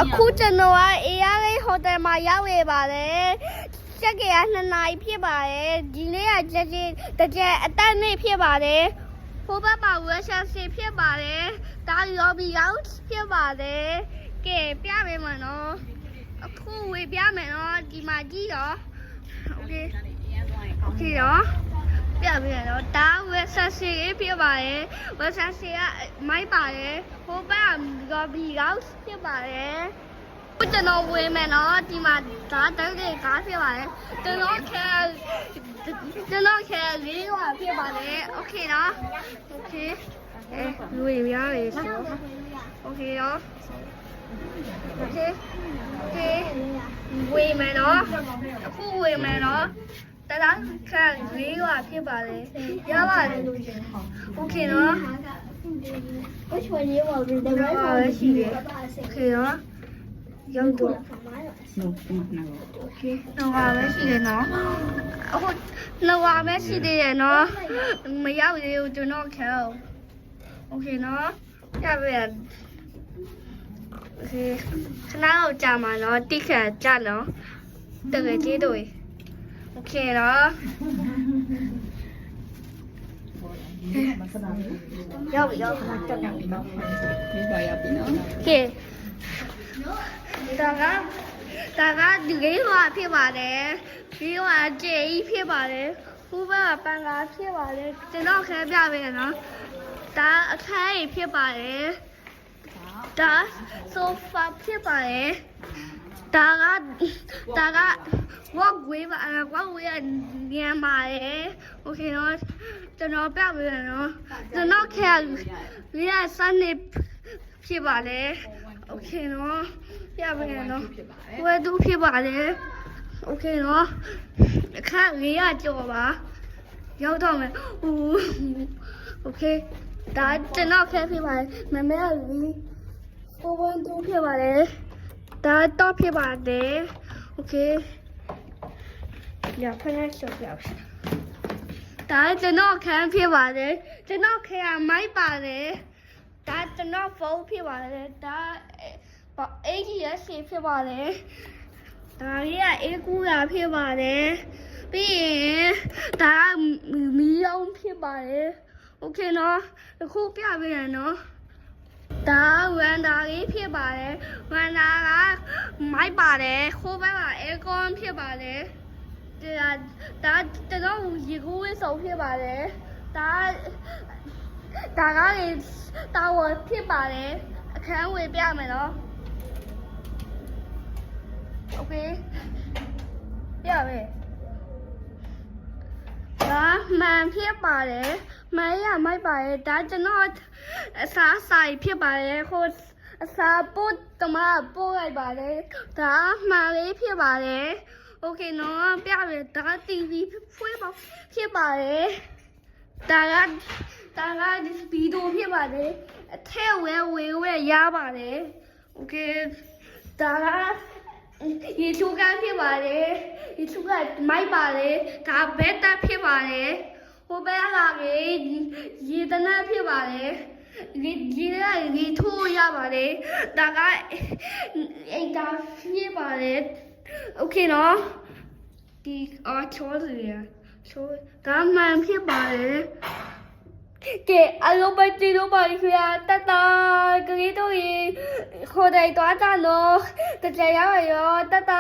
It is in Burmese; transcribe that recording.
အခုကျွန်တော်ကအေးရလေးဟိုတယ်မှာရောက်နေပါတယ်။ချက်ကရ2 နာရီဖြစ်ပါတယ်။ဒီနေ့ကတစ်ချက်အတက်နေ့ဖြစ်ပါတယ်။ဟိုဘက်မှာဝက်ရှာစီဖြစ်ပါတယ်။ဒါရောဘီရောက်ဖြစ်ပါတယ်။ကဲပြပေးမယ်နော်။အခုဝေပြမယ်နော်ဒီမှာကြည့်တော့။ Okay ရောပြပေးရတော့ဒါဝက်ရှာစီဖြစ်ပါတယ်။ဝက်ရှာစီကမိုက်ပါတယ်။ဟိုဘက်ကရောဘီရောက်ဖြစ်ပါတယ်။ကျွန်တော်ဝေးမယ်နော်ဒီမှာဒါတက်တဲ့ကားဖြစ်ပါတယ်ကျွန်တော်ခဲလေးကဖြစ်ပါတယ်โอเคနော်โอเคဝေးရရဆိုโอเคရောโอเคဝေးမယ်နော်အခုဝေးမယ်နော်တလားခဲလေးကဖြစ်ပါတယ်ရပါတယ်โอเคနော်Which one you want? The red one. ရှိတယ်โอเคနော်ရောက်တော့ โอเคတော့ပါပဲရှိတယ်နော်အခုတော့ပါပဲရှိသေးတယ်နော်မရောက်သေးဘူးကျွန်တော်ခဲโอเคနော်ရပါရโอเคခဏတော့ကြာမှာနော်တိခါကြာနော်တကယ်ကြီးတို့โอเคနော်ရောက်ပြီရောက်ခဏတက်တယ်နော်ဒီပါရောက်ပြီနော်โอเคဒါကဒီလေးကဖြစ်ပါတယ်ဒီကကြေးဖြစ်ပါတယ်ဟိုဘက်ကပန်ကားဖြစ်ပါတယ်ကျွန်တော်ခဲပြပေးရနော်ဒါအခန်းကြီးဖြစ်ပါတယ်ဒါဆိုဖာဖြစ်ပါတယ်ဒါကwalkway ပါ walkway ညံပါတယ်โอเคနော်ကျွန်တော်ပြပေးရနော်ကျွန်တော်ခဲလေးကစနေဖြစ်ပါတယ်โอเคနော်ပြပေးရနော်ဝယ်သူဖြစ်ပါတယ်โอเคနော်အခါလေးရကြော်ပါရောက်တော့မယ်โอเคဒါကျွန်တော်ခဲဖြစ်ပါတယ်မမေကလေးကိုဝန်သူဖြစ်ပါတယ်ဒါတော့ဖြစ်ပါတယ်โอเคရဖက်ရက်ရှော့ပြောက်ဒါကျွန်တော်ခံဖြစ်ပါတယ်ကျွန်တော်ခဲမိုက်ပါတယ်ဒါကျွန်တော်ဖုန်းဖြစ်ပါတယ်ဒါအေးကြီးရရှိဖြစ်ပါတယ်ဒါကြီးကအေးကူတာဖြစ်ပါတယ်ပြီးရင်ဒါကမီးလုံးဖြစ်ပါတယ်โอเคနော်အခုပြပေးရနော်ဒါဝန်ဒါလေးဖြစ်ပါတယ်ဝန်ဒါကမိုက်ပါတယ်ခိုးဘက်ကအေကွန်ဖြစ်ပါတယ်ဒါကျွန်တော်ရေကူးဝင်းစုံဖြစ်ပါတယ်ဒါကတာဝါဖြစ်ပါတယ်အခန်းဝေပြမယ်နော်โอเคပြမယ်ဒါမှန်ဖြစ်ပါတယ်မရမိုက်ပါတယ်ဒါကျွန်တော်အစားဆိုင်ဖြစ်ပါတယ်ဟိုအစားပို့တမပို့လိုက်ပါတယ်ဒါမှန်လေးဖြစ်ပါတယ်โอเคနော်ပြမယ်ဒါ TV ဖွေးပါဖြစ်ပါတယ်ဒါကဗီဒီယိုဖြစ်ပါတယ်အထက်ဝဲရပါတယ်โอเคဒါကရေချိုးကဖြစ်ပါတယ်ရေချိုးကမိုက်ပါတယ်ဒါဘက်တက်ဖြစ်ပါတယ်ဟိုဘက်ကရေတနတ်ဖြစ်ပါတယ်ရေထိုးရပါတယ်ဒါကအိမ်သားဖြစ်ပါတယ်โอเคနော်ဒီချောတယ်ချိုးဒါမှန်ဖြစ်ပါတယ်ကဲအလုံးပဲတီလို့ပါခွာတတကလေးတို့ရေခေါ်တယ်တော့တာနော်တကြရရောတတ